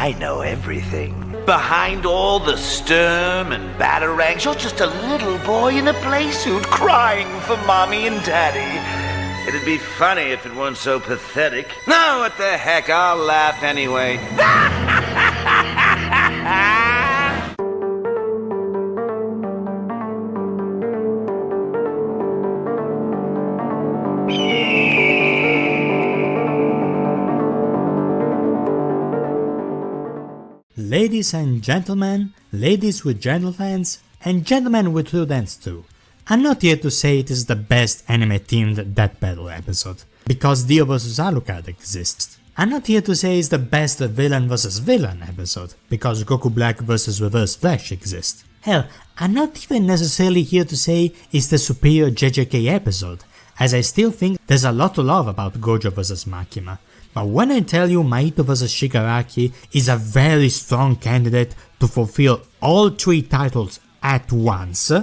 I know everything. Behind all the sturm and batarangs, you're just a little boy in a play suit crying for mommy and daddy. It'd be funny if it weren't so pathetic. No, what the heck, I'll laugh anyway. Ladies and gentlemen, ladies with gentle hands, and gentlemen with rude hands too. I'm not here to say it is the best anime-themed Death Battle episode, because Dio vs Alucard exists. I'm not here to say it's the best villain vs villain episode, because Goku Black vs Reverse Flash exists. Hell, I'm not even necessarily here to say it's the superior JJK episode, as I still think there's a lot to love about Gojo vs Makima. But when I tell you Mahito vs Shigaraki is a very strong candidate to fulfill all three titles at once,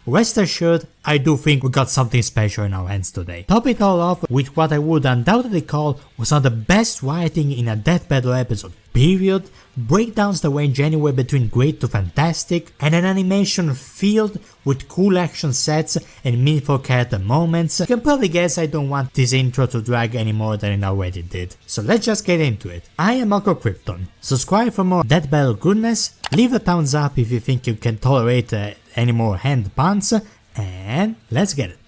rest assured I do think we got something special in our hands today. Top it all off with what I would undoubtedly call was one of the best writing in a Death Battle episode, period, breakdowns that range anywhere between great to fantastic, and an animation filled with cool action sets and meaningful character moments. You can probably guess I don't want this intro to drag any more than it already did, so let's just get into it. I am Uncle Krypton. Subscribe for more Death Battle goodness, leave a thumbs up if you think you can tolerate any more hand puns, and let's get it.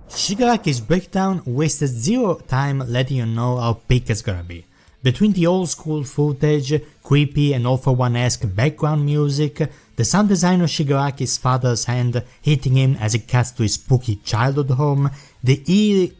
Shigaraki's breakdown wasted zero time letting you know how big it's gonna be. Between the old school footage, creepy and all-for-one-esque background music, the sound design of Shigaraki's father's hand hitting him as he cuts to his spooky childhood home, the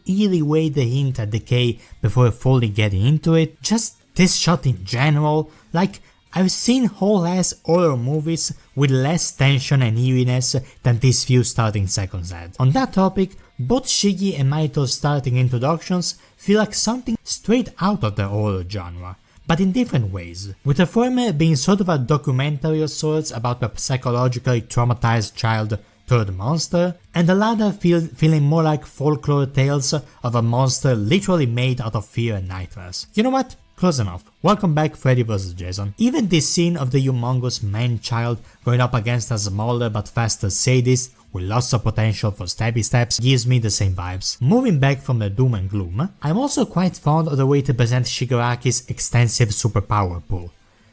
eerie way they hint at decay before fully getting into it, just this shot in general, like I've seen whole ass horror movies with less tension and eeriness than these few starting seconds had. On that topic, both Shigi and Mahito's starting introductions feel like something straight out of the horror genre, but in different ways, with the former being sort of a documentary of sorts about a psychologically traumatized child turned monster, and the latter feeling more like folklore tales of a monster literally made out of fear and nightmares. You know what? Close enough. Welcome back, Freddy vs Jason. Even this scene of the humongous man-child going up against a smaller but faster sadist with lots of potential for stabby stabs gives me the same vibes. Moving back from the doom and gloom, I'm also quite fond of the way to present Shigaraki's extensive superpower pool.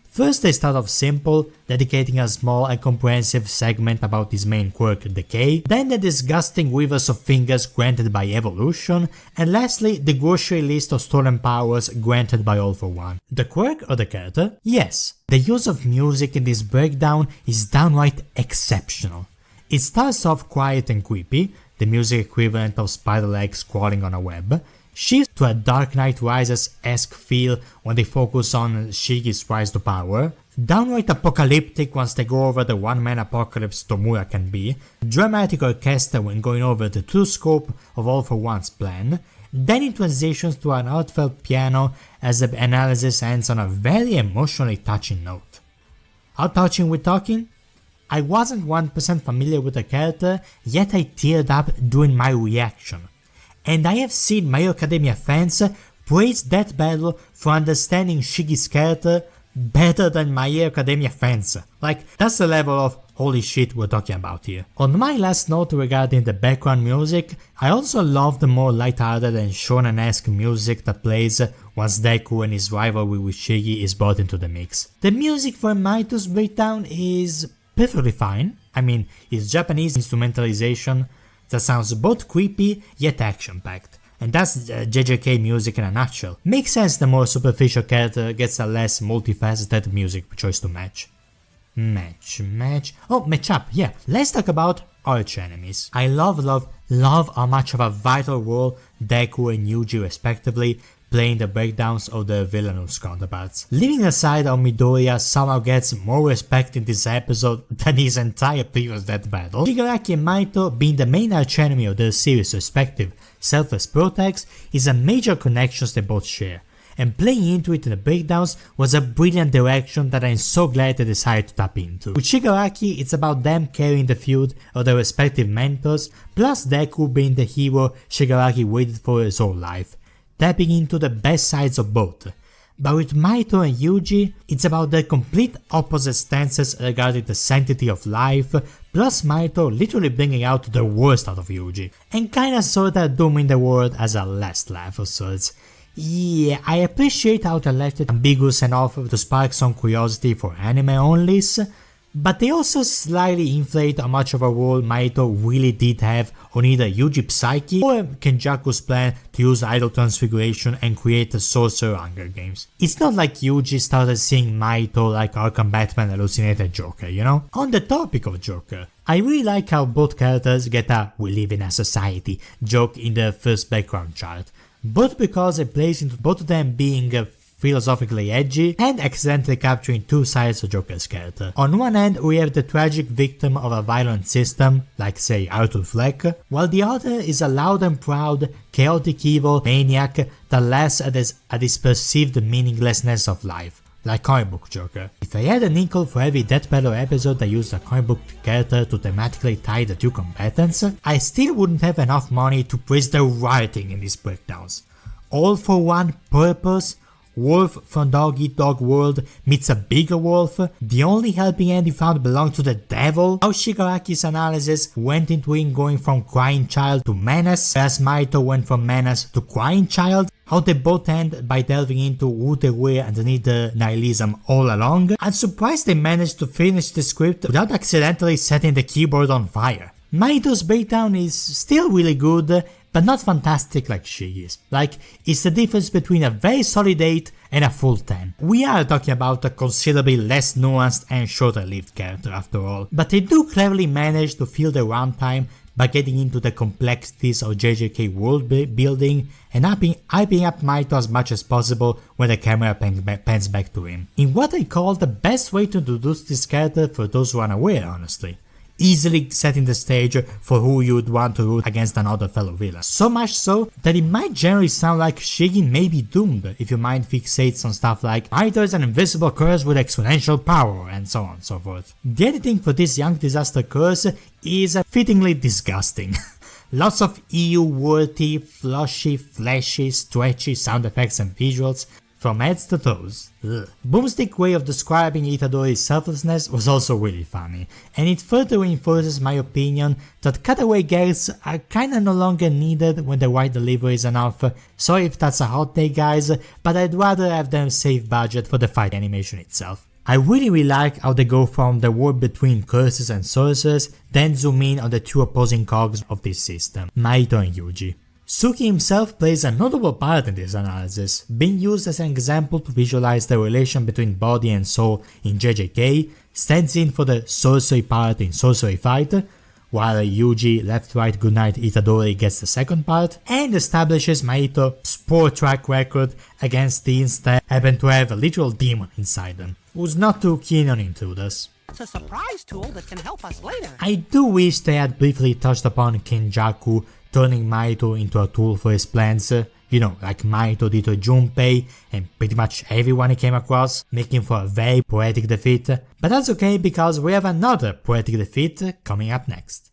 First they start off simple, dedicating a small and comprehensive segment about his main quirk, Decay, then the disgusting weavers of fingers granted by evolution, and lastly the grocery list of stolen powers granted by All for One. The quirk or the character? Yes, the use of music in this breakdown is downright exceptional. It starts off quiet and creepy, the music equivalent of spider legs crawling on a web, shifts to a Dark Knight Rises-esque feel when they focus on Shigi's rise to power, downright apocalyptic once they go over the one-man apocalypse Tomura can be, dramatic orchestra when going over the true scope of All for One's plan, then it transitions to an heartfelt piano as the analysis ends on a very emotionally touching note. How touching we're talking? I wasn't 1% familiar with the character, yet I teared up during my reaction. And I have seen My Hero Academia fans praise Death Battle for understanding Shigi's character better than My Hero Academia fans. Like, that's the level of holy shit we're talking about here. On my last note regarding the background music, I also love the more lighthearted and shonen-esque music that plays once Deku and his rivalry with Shigi is brought into the mix. The music for Mahito's breakdown is perfectly fine. I mean, it's Japanese instrumentalization that sounds both creepy yet action-packed, and that's JJK music in a nutshell. Makes sense the more superficial character gets a less multifaceted music choice to match. Match up, yeah. Let's talk about arch enemies. I love how much of a vital role Deku and Yuji respectively play in the breakdowns of the villainous counterparts. Leaving aside how Midoriya somehow gets more respect in this episode than his entire previous Death Battle, Shigaraki and Mahito being the main archenemy of their series' respective selfless protects is a major connection they both share, and playing into it in the breakdowns was a brilliant direction that I'm so glad they decided to tap into. With Shigaraki, it's about them carrying the feud of their respective mentors, plus Deku being the hero Shigaraki waited for his whole life, tapping into the best sides of both. But with Mahito and Yuji, it's about their complete opposite stances regarding the sanctity of life, plus Mahito literally bringing out the worst out of Yuji, and kinda sorta dooming the world as a last laugh of sorts. Yeah, I appreciate how they left it ambiguous enough to spark some curiosity for anime onlys, but they also slightly inflate how much of a role Mahito really did have on either Yuji's psyche or Kenjaku's plan to use idol transfiguration and create the Sorcerer Hunger Games. It's not like Yuji started seeing Mahito like Arkham Batman hallucinated Joker, you know? On the topic of Joker, I really like how both characters get a "we live in a society" joke in their first background chart, both because it plays into both of them being philosophically edgy and accidentally capturing two sides of Joker's character. On one end, we have the tragic victim of a violent system, like say Arthur Fleck, while the other is a loud and proud, chaotic evil maniac that laughs at his perceived meaninglessness of life, like comic book Joker. If I had a nickel for every Death Battle episode that used a comic book character to thematically tie the two combatants, I still wouldn't have enough money to praise the writing in these breakdowns. All for one purpose: wolf from Dog Eat Dog World meets a bigger wolf, the only helping hand he found belonged to the devil, how Shigaraki's analysis went into him going from crying child to menace, whereas Mahito went from menace to crying child, how they both end by delving into who they were underneath the nihilism all along. I'm surprised they managed to finish the script without accidentally setting the keyboard on fire. Mahito's breakdown is still really good, but not fantastic like Shigi's. Like, it's the difference between a very solid 8 and a full 10. We are talking about a considerably less nuanced and shorter lived character after all, but they do cleverly manage to fill the runtime by getting into the complexities of JJK world building and hyping up Mahito as much as possible when the camera pans back to him, in what I call the best way to introduce this character for those who are unaware, honestly. Easily setting the stage for who you would want to root against another fellow villain. So much so that it might generally sound like Shigi may be doomed if your mind fixates on stuff like Mahito is an invisible curse with exponential power and so on and so forth. The editing for this young disaster curse is fittingly disgusting. Lots of EU-worthy, flushy, flashy, stretchy sound effects and visuals from heads to toes. Ugh. Boomstick's way of describing Itadori's selflessness was also really funny, and it further reinforces my opinion that cutaway gags are kinda no longer needed when the right delivery is enough. Sorry if that's a hot take guys, but I'd rather have them save budget for the fight animation itself. I really like how they go from the war between curses and sorcerers, then zoom in on the two opposing cogs of this system, Mahito and Yuji. Suki himself plays a notable part in this analysis, being used as an example to visualize the relation between body and soul in JJK, stands in for the sorcery part in Sorcery Fight, while Yuji Left Right Goodnight Itadori gets the second part, and establishes Mahito's poor track record against teens that happen to have a literal demon inside them, who's not too keen on intruders. It's a surprise tool that can help us later. I do wish they had briefly touched upon Kenjaku turning Mahito into a tool for his plans, you know, like Mahito did to Junpei and pretty much everyone he came across, making for a very poetic defeat, but that's okay because we have another poetic defeat coming up next.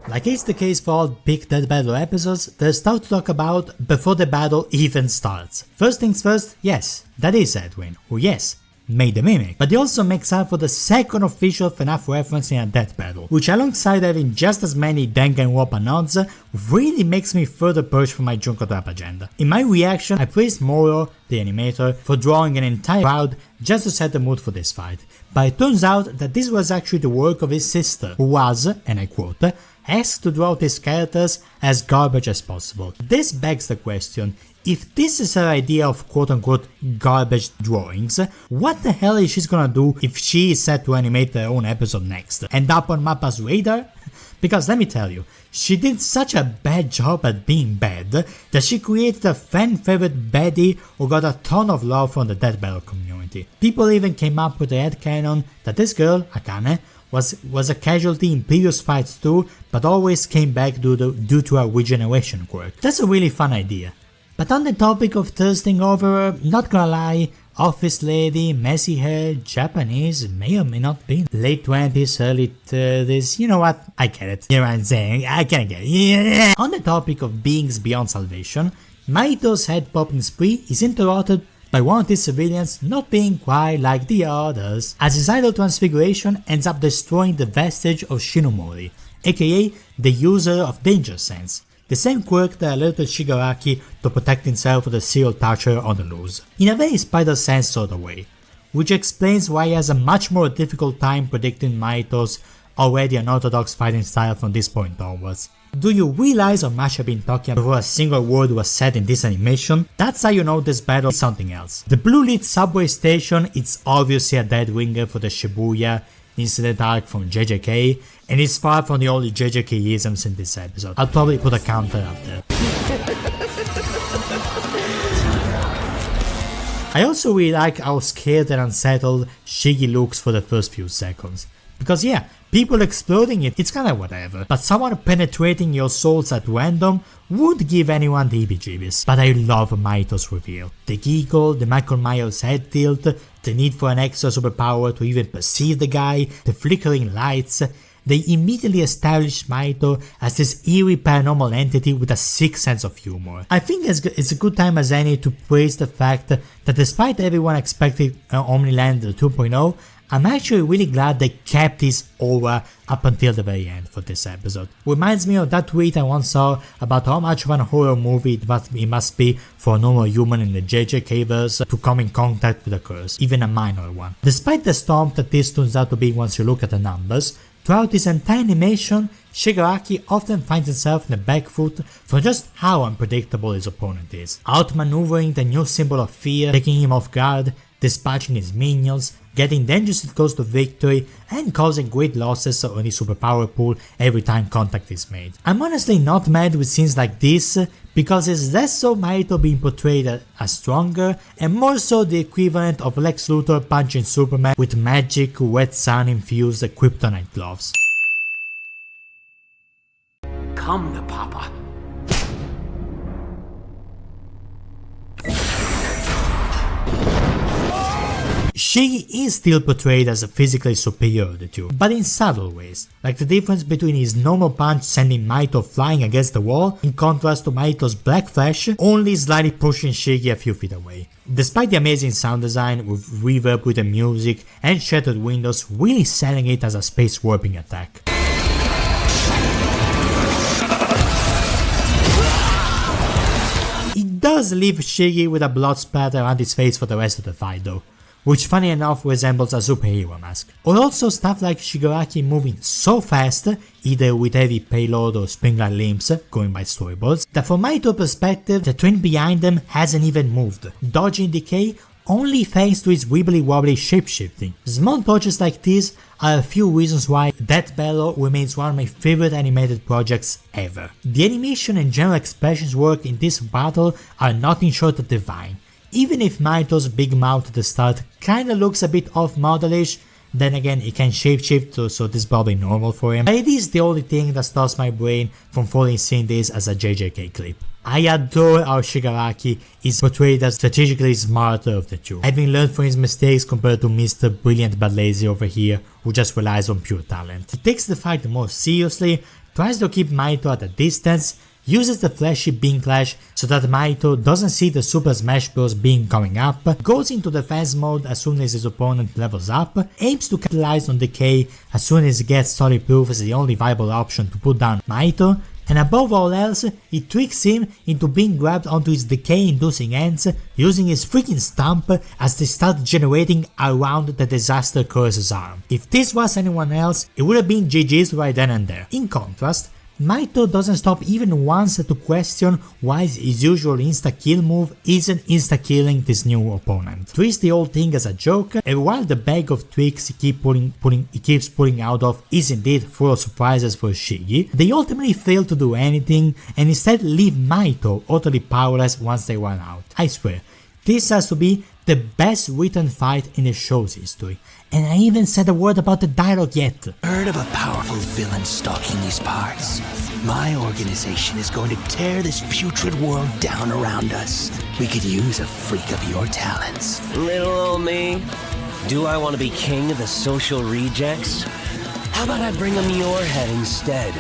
Like it's the case for all big Death Battle episodes, there's stuff to talk about before the battle even starts. First things first, yes, that is Edwin, who yes, made the mimic, but he also makes up for the second official FNAF reference in a Death Battle, which alongside having just as many Danganronpa nods, really makes me further push for my Junko Trap agenda. In my reaction, I praised Moro, the animator, for drawing an entire crowd just to set the mood for this fight, but it turns out that this was actually the work of his sister, who was, and I quote, asked to draw out his characters as garbage as possible. This begs the question, if this is her idea of quote-unquote garbage drawings, what the hell is she gonna do if she is set to animate her own episode next? End up on Mappa's radar? Because let me tell you, she did such a bad job at being bad that she created a fan-favorite baddie who got a ton of love from the Death Battle community. People even came up with the headcanon that this girl, Akane, was a casualty in previous fights too, but always came back due to a regeneration quirk. That's a really fun idea. But on the topic of thirsting over her, not gonna lie, office lady, messy hair, Japanese, may or may not be late 20s, early 30s, you know what, I get it. You know what I'm saying, I kinda get it. Yeah. On the topic of beings beyond salvation, Mahito's head popping spree is interrupted by one of his civilians not being quite like the others, as his idol transfiguration ends up destroying the vestige of Shinomori, aka the user of danger sense, the same quirk that alerted Shigaraki to protect himself from the serial toucher on the loose, in a very Spider-Sense sort of way, which explains why he has a much more difficult time predicting Mahito's already unorthodox fighting style from this point onwards. Do you realize how much I've been talking before a single word was said in this animation? That's how you know this battle is something else. The blue lit subway station is obviously a dead ringer for the Shibuya incident arc from JJK, and it's far from the only JJK-isms in this episode. I'll probably put a counter up there. I also really like how scared and unsettled Shigi looks for the first few seconds. Because yeah, people exploding it's kinda whatever, but someone penetrating your souls at random would give anyone the heebie-jeebies. But I love Mahito's reveal. The giggle, the Michael Myers head tilt, the need for an extra superpower to even perceive the guy, the flickering lights. They immediately established Mahito as this eerie paranormal entity with a sick sense of humor. I think it's a good time as any to praise the fact that despite everyone expecting Omniland 2.0, I'm actually really glad they kept this aura up until the very end for this episode. Reminds me of that tweet I once saw about how much of a horror movie it must be for a normal human in the JJK-verse to come in contact with a curse, even a minor one. Despite the stomp that this turns out to be once you look at the numbers, throughout this entire animation, Shigaraki often finds himself in the back foot for just how unpredictable his opponent is, outmaneuvering the new symbol of fear, taking him off guard, dispatching his minions, getting dangerously close to victory, and causing great losses on his superpower pool every time contact is made. I'm honestly not mad with scenes like this, because it's less so Mahito being portrayed as stronger, and more so the equivalent of Lex Luthor punching Superman with magic wet sun infused kryptonite gloves. Come to Papa. Shigi is still portrayed as physically superior to the two, but in subtle ways, like the difference between his normal punch sending Mahito flying against the wall, in contrast to Mahito's black flash only slightly pushing Shigi a few feet away. Despite the amazing sound design with reverb with the music and shattered windows really selling it as a space warping attack. It does leave Shigi with a blood splatter around his face for the rest of the fight though, which funny enough resembles a superhero mask. Or also stuff like Shigaraki moving so fast, either with heavy payload or spring-like limbs, going by storyboards, that from Mahito's perspective, the twin behind them hasn't even moved, dodging decay only thanks to his wibbly-wobbly shapeshifting. Small touches like this are a few reasons why Death Battle remains one of my favorite animated projects ever. The animation and general expressions work in this battle are nothing short of divine. Even if Mahito's big mouth at the start kinda looks a bit off-modelish, then again he can shapeshift so this is probably normal for him. But it is the only thing that stops my brain from fully seeing this as a JJK clip. I adore how Shigaraki is portrayed as strategically smarter of the two, having learned from his mistakes compared to Mr. Brilliant but Lazy over here who just relies on pure talent. He takes the fight more seriously, tries to keep Mahito at a distance, uses the flashy beam clash so that Mahito doesn't see the Super Smash Bros beam coming up, goes into defense mode as soon as his opponent levels up, aims to capitalize on decay as soon as he gets solid proof as the only viable option to put down Mahito, and above all else, he tricks him into being grabbed onto his decay-inducing ends, using his freaking stump as they start generating around the Disaster Curse's arm. If this was anyone else, it would have been GG's right then and there. In contrast, Mahito doesn't stop even once to question why his usual insta-kill move isn't insta-killing this new opponent. Treats the whole thing as a joke, and while the bag of tricks he keeps pulling out of is indeed full of surprises for Shigi, they ultimately fail to do anything and instead leave Mahito utterly powerless once they run out. I swear, this has to be the best written fight in the show's history. And I even said a word about the dialogue yet. Heard of a powerful villain stalking these parts? My organization is going to tear this putrid world down around us. We could use a freak of your talents. Little old me. Do I want to be king of the social rejects? How about I bring them your head instead?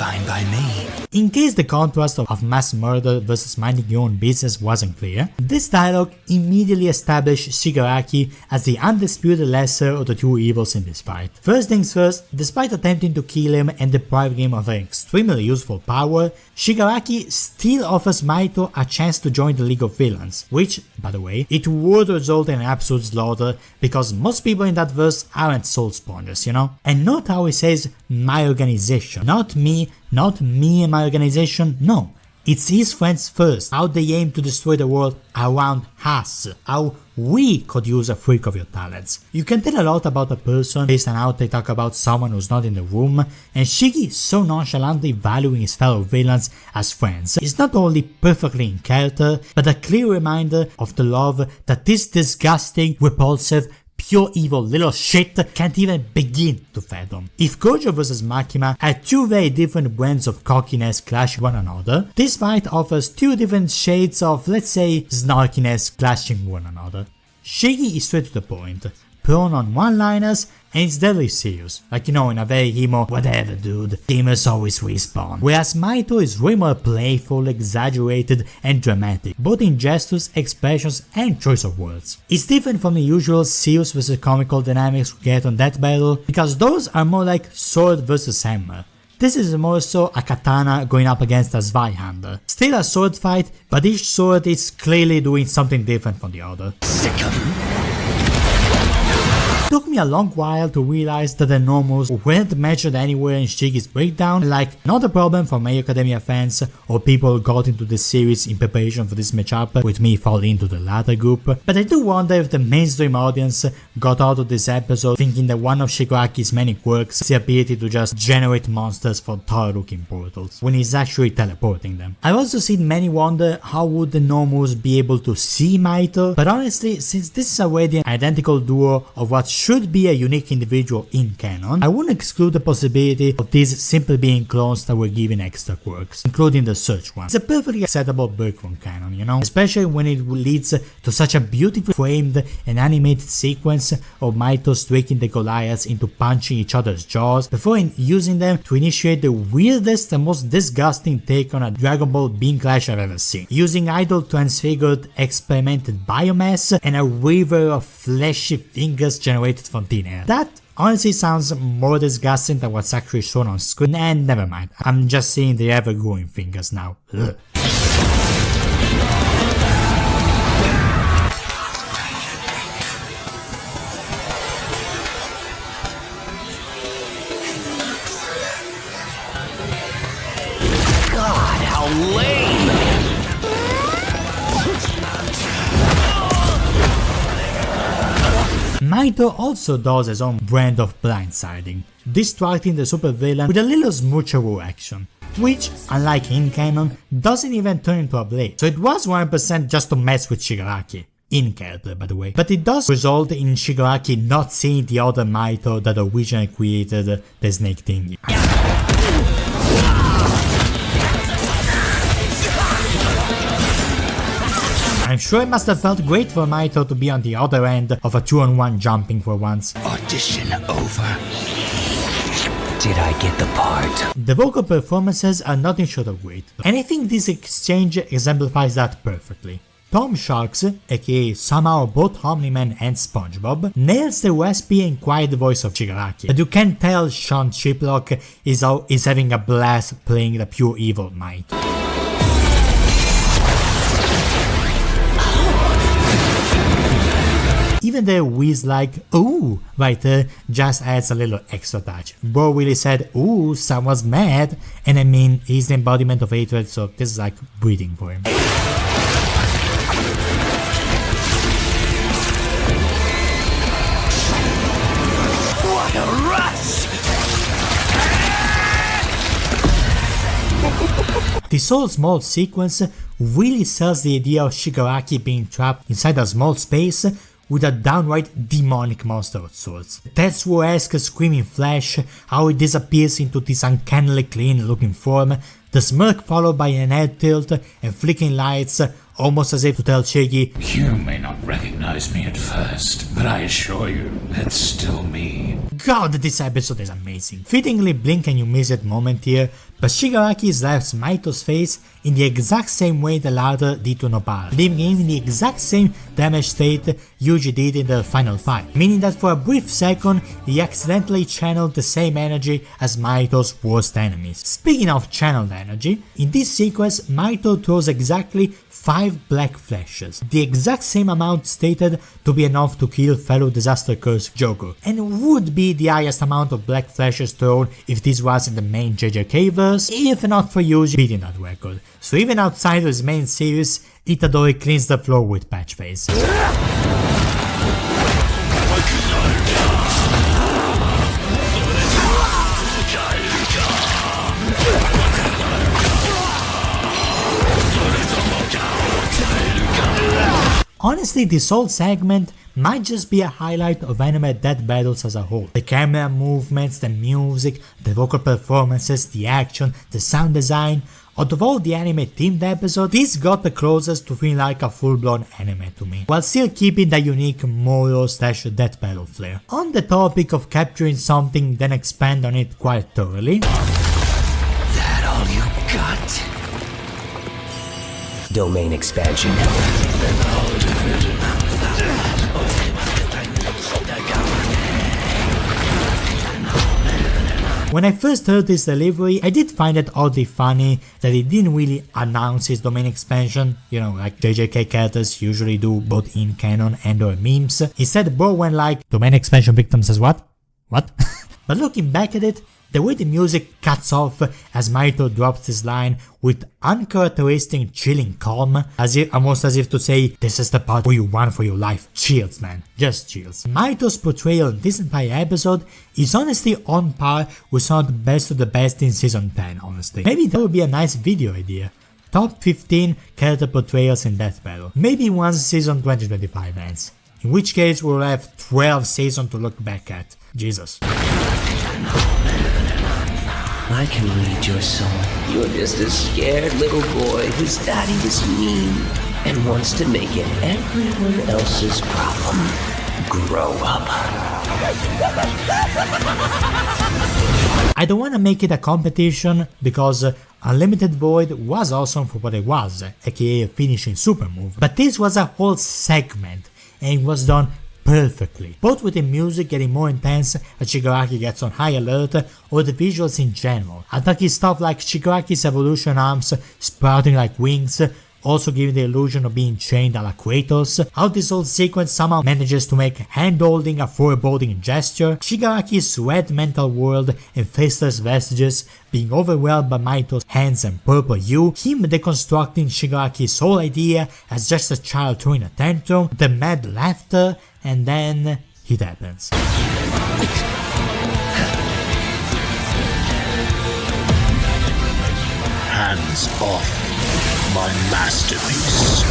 fine by me. In case the contrast of mass murder versus minding your own business wasn't clear, this dialogue immediately established Shigaraki as the undisputed lesser of the two evils in this fight. First things first, despite attempting to kill him and deprive him of an extremely useful power, Shigaraki still offers Mahito a chance to join the League of Villains, which, by the way, it would result in an absolute slaughter because most people in that verse aren't soul sponges, you know? And note how he says my organization, not me and my organization, no. It's his friends first, how they aim to destroy the world around us, how we could use a freak of your talents. You can tell a lot about a person based on how they talk about someone who's not in the room, and Shigi so nonchalantly valuing his fellow villains as friends is not only perfectly in character, but a clear reminder of the love that this disgusting, repulsive, pure evil little shit can't even begin to fathom. If Gojo vs Makima had two very different brands of cockiness clashing one another, this fight offers two different shades of, let's say, snarkiness clashing one another. Shigi is straight to the point, prone on one-liners, and it's deadly serious, like you know, in a very emo whatever dude, gamers always respawn. Whereas Mahito is way more playful, exaggerated and dramatic, both in gestures, expressions and choice of words. It's different from the usual serious versus comical dynamics we get on that battle, because those are more like sword versus hammer. This is more so a katana going up against a Zweihander. Still a sword fight, but each sword is clearly doing something different from the other. It took me a long while to realize that the normals weren't measured anywhere in Shigi's breakdown, like not a problem for Hero Academia fans or people who got into this series in preparation for this matchup, with me falling into the latter group, but I do wonder if the mainstream audience got out of this episode thinking that one of Shigaraki's many quirks is the ability to just generate monsters for taller looking portals, when he's actually teleporting them. I've also seen many wonder how would the normals be able to see Mahito, but honestly, since this is already an identical duo of what should be a unique individual in canon, I wouldn't exclude the possibility of these simply being clones that were given extra quirks, including the search one. It's a perfectly acceptable break from canon, you know, especially when it leads to such a beautifully framed and animated sequence of Mahito striking the Goliaths into punching each other's jaws before using them to initiate the weirdest and most disgusting take on a Dragon Ball beam clash I've ever seen, using idol transfigured experimented biomass and a river of fleshy fingers generated from thin air. That honestly sounds more disgusting than what's actually shown on screen, and never mind, I'm just seeing the ever-growing fingers now. Ugh. God, how lame! Mahito also does his own brand of blindsiding, distracting the supervillain with a little smoocheroo action, which, unlike in canon, doesn't even turn into a blade, so it was 100% just to mess with Shigaraki. In character, by the way. But it does result in Shigaraki not seeing the other Mahito that originally created the snake thingy. I'm sure it must have felt great for Mahito to be on the other end of a 2-on-1 jumping for once. Audition over. Did I get the part? The vocal performances are nothing short of great, and I think this exchange exemplifies that perfectly. Tom Sharks, aka somehow both Omni-Man and SpongeBob, nails the raspy and quiet voice of Shigaraki, but you can tell Sean Chiplock is having a blast playing the pure evil Mahito. Even the wheeze like ooh right there just adds a little extra touch. Bro really said ooh, someone's mad, and I mean he's the embodiment of hatred, so this is like breathing for him. What a rush! This whole small sequence really sells the idea of Shigaraki being trapped inside a small space with a downright demonic monster of sorts. Tetsuo-esque screaming flash, how it disappears into this uncannily clean looking form, the smirk followed by an head tilt and flicking lights, almost as if to tell Shigi, You may not recognize me at first, but I assure you, it's still me. God, this episode is amazing. Fittingly blink and you miss it moment here, but Shigaraki slaps Mahito's face in the exact same way the latter did to Nobara, leaving him in the exact same damaged state Yuji did in the final fight, meaning that for a brief second he accidentally channeled the same energy as Mahito's worst enemies. Speaking of channeled energy, in this sequence Mahito throws exactly 5 black flashes, the exact same amount stated to be enough to kill fellow disaster cursed Joker, and would be the highest amount of black flashes thrown if this was in the main JJK verse, if not for Yuji beating that record. So even outside of his main series, Itadori cleans the floor with patch face. Honestly, this whole segment might just be a highlight of anime death battles as a whole. The camera movements, the music, the vocal performances, the action, the sound design. Out of all the anime themed episodes, this got the closest to feeling like a full-blown anime to me, while still keeping the unique Moro/death battle flair. On the topic of capturing something then expand on it quite thoroughly. That all you got? Domain expansion. When I first heard this delivery, I did find it oddly funny that he didn't really announce his domain expansion, like JJK characters usually do both in canon and or memes. Instead, bro went like, domain expansion victims as what? What? But looking back at it, the way the music cuts off as Mahito drops his line with uncharacteristic chilling calm, almost as if to say, this is the part where you run for your life. Chills, man. Just chills. Mahito's portrayal in this entire episode is honestly on par with some of the best in season 10, honestly. Maybe that would be a nice video idea. Top 15 character portrayals in Death Battle. Maybe once season 2025 ends. In which case we'll have 12 seasons to look back at. Jesus. I can read your soul. You're just a scared little boy whose daddy was mean and wants to make it everyone else's problem. Grow up. I don't want to make it a competition because Unlimited Void was awesome for what it was, aka a finishing super move, but this was a whole segment and it was done perfectly, both with the music getting more intense as Shigaraki gets on high alert, or the visuals in general. Attacking stuff like Shigaraki's evolution arms sprouting like wings, also giving the illusion of being chained a la Kratos, how this whole sequence somehow manages to make hand-holding a foreboding gesture, Shigaraki's red mental world and faceless vestiges being overwhelmed by Mahito's hands and purple hue, him deconstructing Shigaraki's whole idea as just a child throwing a tantrum, the mad laughter, and then it happens. Hands off my masterpiece.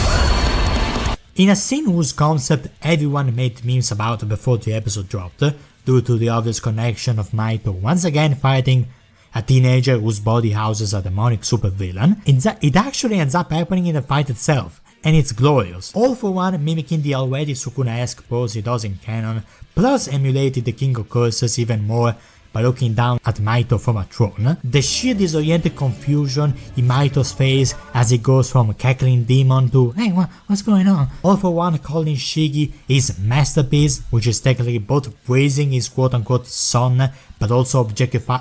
In a scene whose concept everyone made memes about before the episode dropped, due to the obvious connection of Mahito once again fighting a teenager whose body houses a demonic supervillain, it actually ends up happening in the fight itself, and it's glorious. All for one mimicking the already Sukuna-esque pose he does in canon, plus emulated the King of Curses even more by looking down at Mahito from a throne. The sheer disoriented confusion in Mahito's face as he goes from cackling demon to hey, what's going on? All for one calling Shigi his masterpiece, which is technically both praising his quote-unquote son but also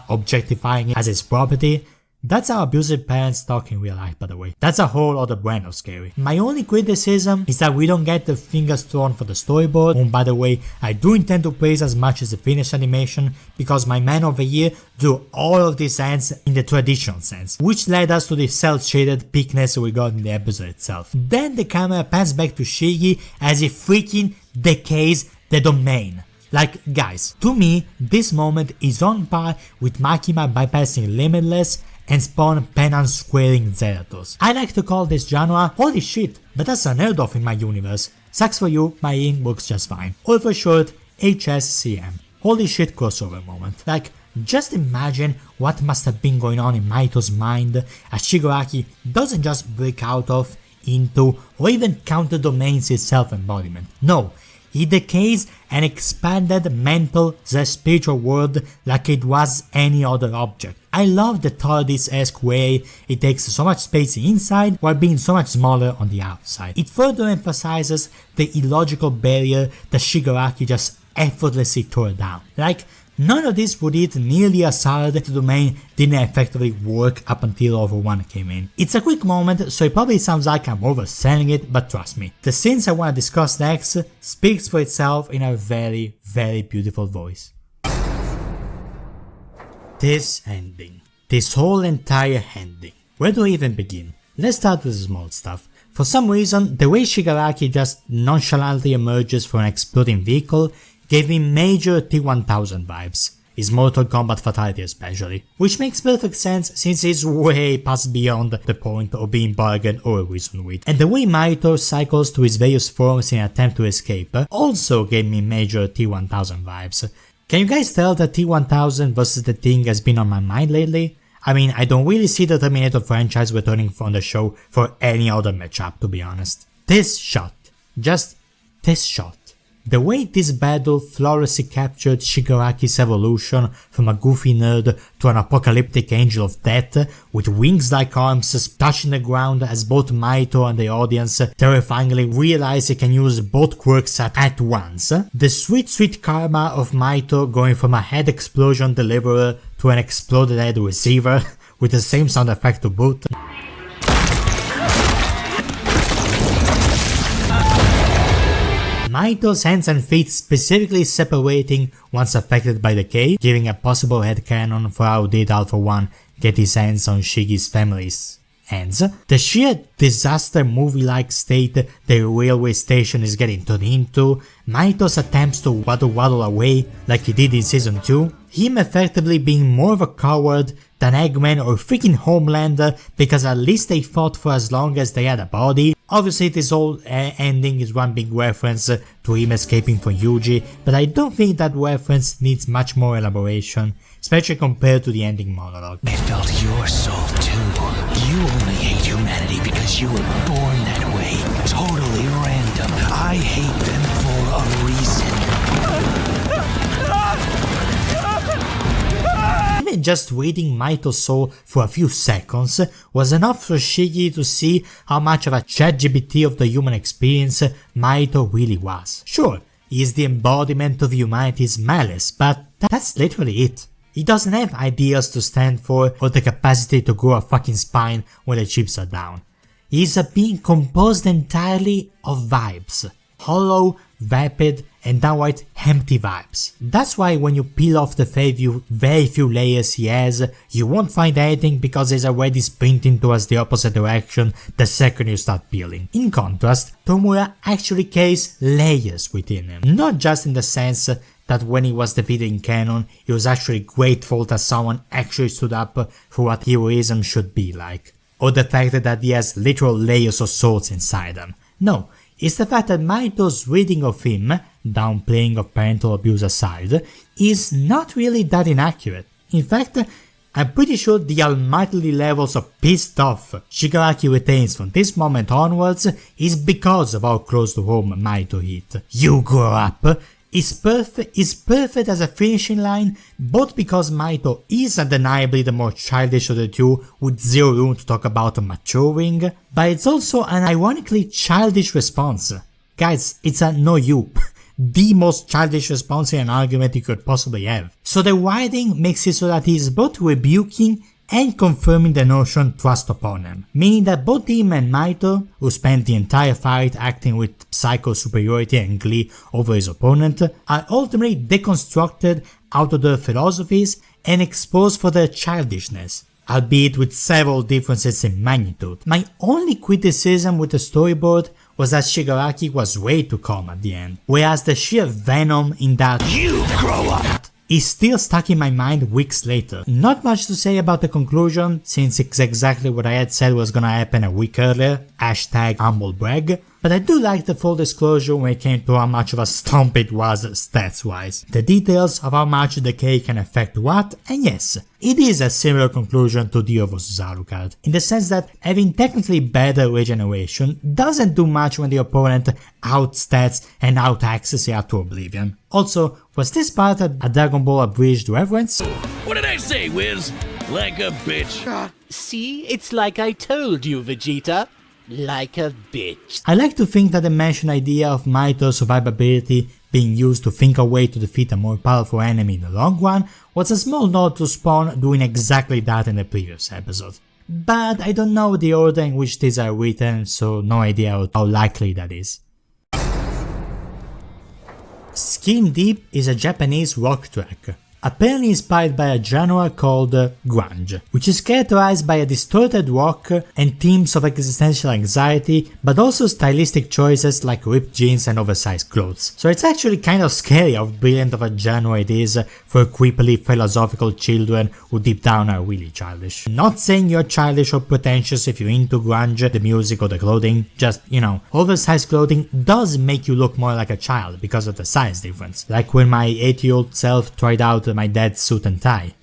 objectifying it as his property. That's how abusive parents talk in real life, by the way. That's a whole other brand of scary. My only criticism is that we don't get the fingers thrown for the storyboard, and by the way, I do intend to praise as much as the finished animation, because my man over here drew all of these ends in the traditional sense, which led us to the cel-shaded peakness we got in the episode itself. Then the camera pans back to Shigi as he freaking decays the domain. Like, guys, to me, this moment is on par with Makima bypassing Limitless and Spawn pen-unsquaring Zeratos. I like to call this genre holy shit, but that's unheard of in my universe. Sucks for you, my in works just fine. Or for short, HSCM. Holy shit crossover moment. Like, just imagine what must have been going on in Mahito's mind as Shigaraki doesn't just break out of, into, or even counter domains his self-embodiment. No, he He decays an expanded mental/spiritual world like it was any other object. I love the TARDIS-esque way it takes so much space inside while being so much smaller on the outside. It further emphasizes the illogical barrier that Shigaraki just effortlessly tore down. Like, none of this would hit nearly as hard if the domain didn't effectively work up until Over 1 came in. It's a quick moment, so it probably sounds like I'm overselling it, but trust me, the scenes I want to discuss next speaks for itself in a very, very beautiful voice. This ending. This whole entire ending. Where do I even begin? Let's start with the small stuff. For some reason, the way Shigaraki just nonchalantly emerges from an exploding vehicle gave me major T-1000 vibes, his Mortal Kombat fatality especially, which makes perfect sense since he's way past beyond the point of being bargained or reasoned with. And the way Mahito cycles to his various forms in an attempt to escape also gave me major T-1000 vibes. Can you guys tell that T-1000 versus the Thing has been on my mind lately? I mean, I don't really see the Terminator franchise returning from the show for any other matchup, to be honest. This shot, just this shot. The way this battle flawlessly captured Shigaraki's evolution from a goofy nerd to an apocalyptic angel of death with wings-like arms touching the ground as both Mahito and the audience terrifyingly realize he can use both quirks at once. The sweet karma of Mahito going from a head explosion deliverer to an exploded head receiver with the same sound effect to boot. Mahito's hands and feet specifically separating once affected by decay, giving a possible headcanon for how did Alpha 1 get his hands on Shigi's family's hands. The sheer disaster movie-like state the railway station is getting turned into, Mahito's attempts to waddle away like he did in Season 2, him effectively being more of a coward than Eggman or freaking Homelander because at least they fought for as long as they had a body. Obviously this whole ending is one big reference to him escaping from Yuji, but I don't think that reference needs much more elaboration, especially compared to the ending monologue. It felt your soul too. You only hate humanity because you were born that way. Totally random. I hate them for a reason. Even just reading Mahito's soul for a few seconds was enough for Shigi to see how much of a ChatGPT of the human experience Mahito really was. Sure, he is the embodiment of humanity's malice, but that's literally it. He doesn't have ideas to stand for or the capacity to grow a fucking spine when the chips are down. He is a being composed entirely of vibes. Hollow, vapid, and downright empty vibes. That's why when you peel off the very few layers he has, you won't find anything because he's already sprinting towards the opposite direction the second you start peeling. In contrast, Tomura actually carries layers within him. Not just in the sense that when he was defeated in canon, he was actually grateful that someone actually stood up for what heroism should be like, or the fact that he has literal layers of souls inside him. No, it's the fact that Mahito's reading of him, downplaying of parental abuse aside, is not really that inaccurate. In fact, I'm pretty sure the almighty levels of pissed off Shigaraki retains from this moment onwards is because of how close to home Mahito hit. You grow up is perfect as a finishing line, both because Mahito is undeniably the more childish of the two with zero room to talk about maturing, but it's also an ironically childish response. Guys, it's a no you. The most childish response in an argument you could possibly have. So the writing makes it so that he is both rebuking and confirming the notion thrust upon him, meaning that both him and Mahito, who spent the entire fight acting with psycho superiority and glee over his opponent, are ultimately deconstructed out of their philosophies and exposed for their childishness, albeit with several differences in magnitude. My only criticism with the storyboard was that Shigaraki was way too calm at the end, whereas the sheer venom in that "you grow up" is still stuck in my mind weeks later. Not much to say about the conclusion, since it's exactly what I had said was gonna happen a week earlier, #humblebrag, But I do like the full disclosure when it came to how much of a stomp it was stats-wise. The details of how much decay can affect what, and yes, it is a similar conclusion to Dio vs Alucard, in the sense that having technically better regeneration doesn't do much when the opponent outstats and outaxes you to oblivion. Also, was this part a Dragon Ball abridged reference? What did I say, Wiz? Like a bitch. See, it's like I told you, Vegeta. Like a bitch. I like to think that the mentioned idea of Mahito's survivability being used to think a way to defeat a more powerful enemy in the long run was a small nod to Spawn doing exactly that in the previous episode. But I don't know the order in which these are written, so no idea how likely that is. Skin Deep is a Japanese rock track, apparently inspired by a genre called grunge, which is characterized by a distorted rock and themes of existential anxiety, but also stylistic choices like ripped jeans and oversized clothes. So it's actually kind of scary how brilliant of a genre it is for creepily philosophical children who deep down are really childish. Not saying you're childish or pretentious if you're into grunge, the music or the clothing, just, oversized clothing does make you look more like a child because of the size difference. Like when my 8-year-old self tried out my dad's suit and tie,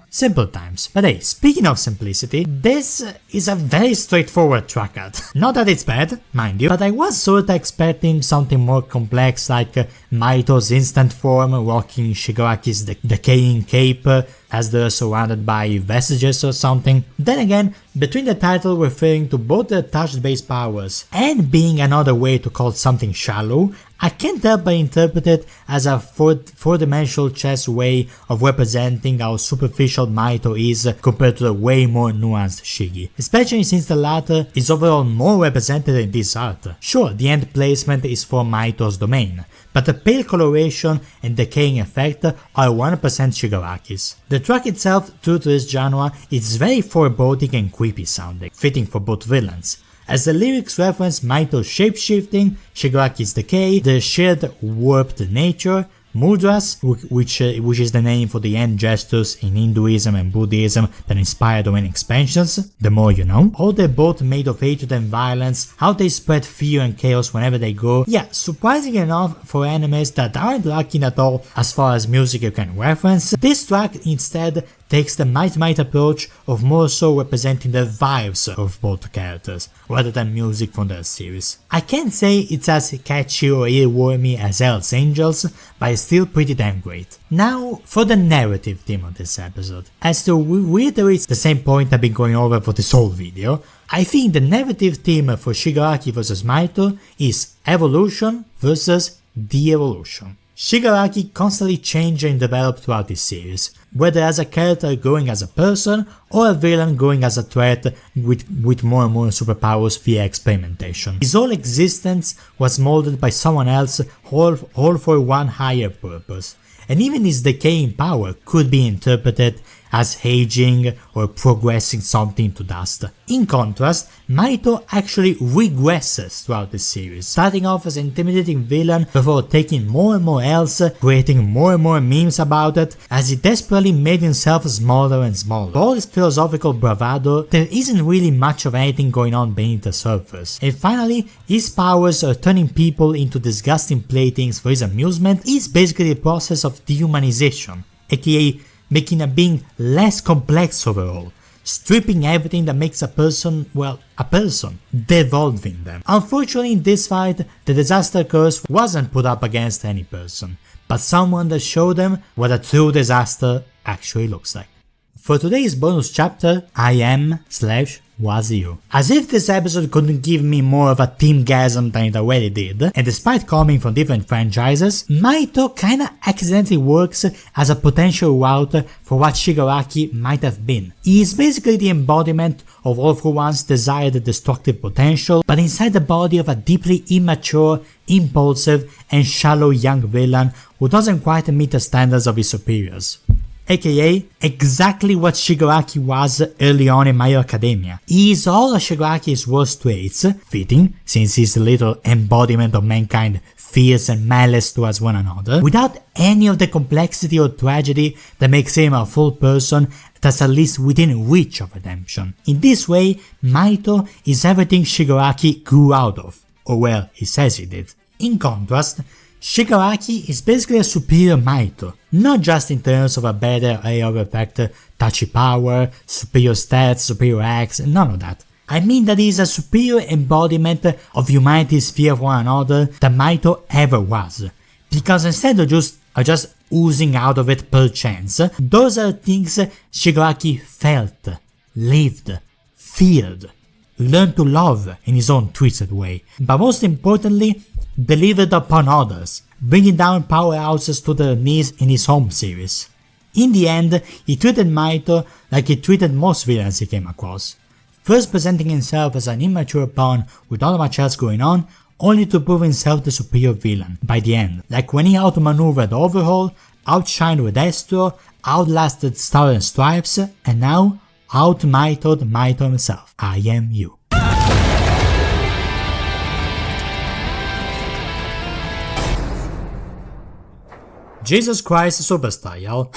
Simple times. But hey, speaking of simplicity, this is a very straightforward track art. Not that it's bad, mind you, but I was sorta expecting something more complex like Mahito's instant form rocking Shigaraki's decaying cape as they're surrounded by vestiges or something. Then again, between the title referring to both the touch-based powers and being another way to call something shallow, I can't help but interpret it as a four-dimensional chess way of representing how superficial Mahito is compared to the way more nuanced Shigi, especially since the latter is overall more represented in this art. Sure, the end placement is for Mahito's domain, but the pale coloration and decaying effect are 100% Shigaraki's. The track itself, true to this genre, is very foreboding and creepy sounding, fitting for both villains, as the lyrics reference Mahito's shapeshifting, Shigaraki's decay, the shared warped nature, mudras, which is the name for the end gestures in Hinduism and Buddhism that inspire domain expansions, the more you know, how they're both made of hatred and violence, how they spread fear and chaos whenever they go. Yeah, surprising enough for animes that aren't lacking at all as far as music you can reference, this track instead takes the Might approach of more so representing the vibes of both characters, rather than music from the series. I can't say it's as catchy or earwormy as Hell's Angels, but it's still pretty damn great. Now for the narrative theme of this episode. As to reiterate the same point I've been going over for this whole video, I think the narrative theme for Shigaraki vs Mahito is evolution versus de-evolution. Shigaraki constantly changes and develops throughout this series, whether as a character growing as a person or a villain growing as a threat with more and more superpowers via experimentation. His whole existence was molded by someone else, all for one higher purpose, and even his decaying power could be interpreted as aging or progressing something to dust. In contrast, Mahito actually regresses throughout the series, starting off as an intimidating villain before taking more and more L's, creating more and more memes about it, as he desperately made himself smaller and smaller. For all his philosophical bravado, there isn't really much of anything going on beneath the surface. And finally, his powers of turning people into disgusting playthings for his amusement is basically the process of dehumanization, aka making a being less complex overall, stripping everything that makes a person, well, a person, devolving them. Unfortunately, in this fight, the disaster curse wasn't put up against any person, but someone that showed them what a true disaster actually looks like. For today's bonus chapter, I am/was you. As if this episode couldn't give me more of a teamgasm than it already did, and despite coming from different franchises, Mahito kinda accidentally works as a potential route for what Shigaraki might have been. He is basically the embodiment of All For One's desired destructive potential, but inside the body of a deeply immature, impulsive, and shallow young villain who doesn't quite meet the standards of his superiors. AKA exactly what Shigaraki was early on in My Hero Academia. He is all of Shigaraki's worst traits, fitting since he's the little embodiment of mankind, fierce and malice towards one another, without any of the complexity or tragedy that makes him a full person that's at least within reach of redemption. In this way, Mahito is everything Shigaraki grew out of. or well, he says he did. In contrast, Shigaraki is basically a superior Mahito, not just in terms of a better AoE effect, touchy power, superior stats, superior acts, none of that. I mean that he is a superior embodiment of humanity's fear of one another that Mahito ever was. Because instead of just oozing out of it per chance, those are things Shigaraki felt, lived, feared, learned to love in his own twisted way, but most importantly, delivered upon others, bringing down powerhouses to their knees in his home series. In the end, he treated Mahito like he treated most villains he came across, first presenting himself as an immature pawn with not much else going on, only to prove himself the superior villain by the end, like when he outmaneuvered Overhaul, outshined Redestro, outlasted Star and Stripes, and now out-Mahito'd Mahito himself. I am you. Jesus Christ Superstar, y'all.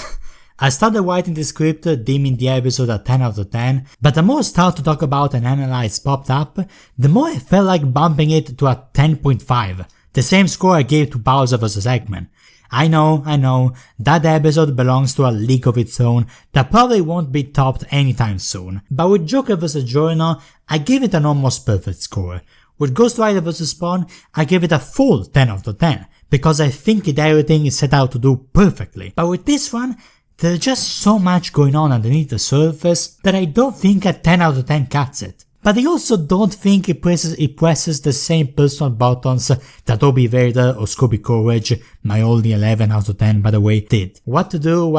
I started writing the script deeming the episode a 10 out of 10, but the more I start to talk about and analyze popped up, the more I felt like bumping it to a 10.5, the same score I gave to Bowser vs Eggman. I know, that episode belongs to a league of its own that probably won't be topped anytime soon, but with Joker vs Giorno, I gave it an almost perfect score. With Ghost Rider vs Spawn, I gave it a full 10 out of 10, because I think it did everything it set out to do perfectly. But with this one, there's just so much going on underneath the surface that I don't think a 10 out of 10 cuts it. But I also don't think it presses the same personal buttons that Obi Vader or Scooby Courage, my only 11 out of 10 by the way, did. What to do?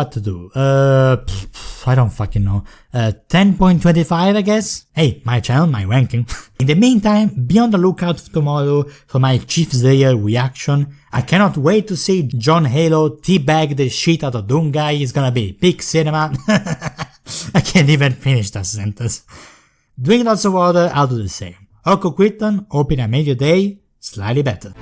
I don't fucking know. 10.25 I guess? Hey, my channel, my ranking. In the meantime, be on the lookout tomorrow for my Chief Slayer reaction. I cannot wait to see John Halo teabag the shit out of Doomguy. It's gonna be big cinema. I can't even finish that sentence. Drink lots of water, I'll do the same. Orko Quitton, hoping I made your day slightly better.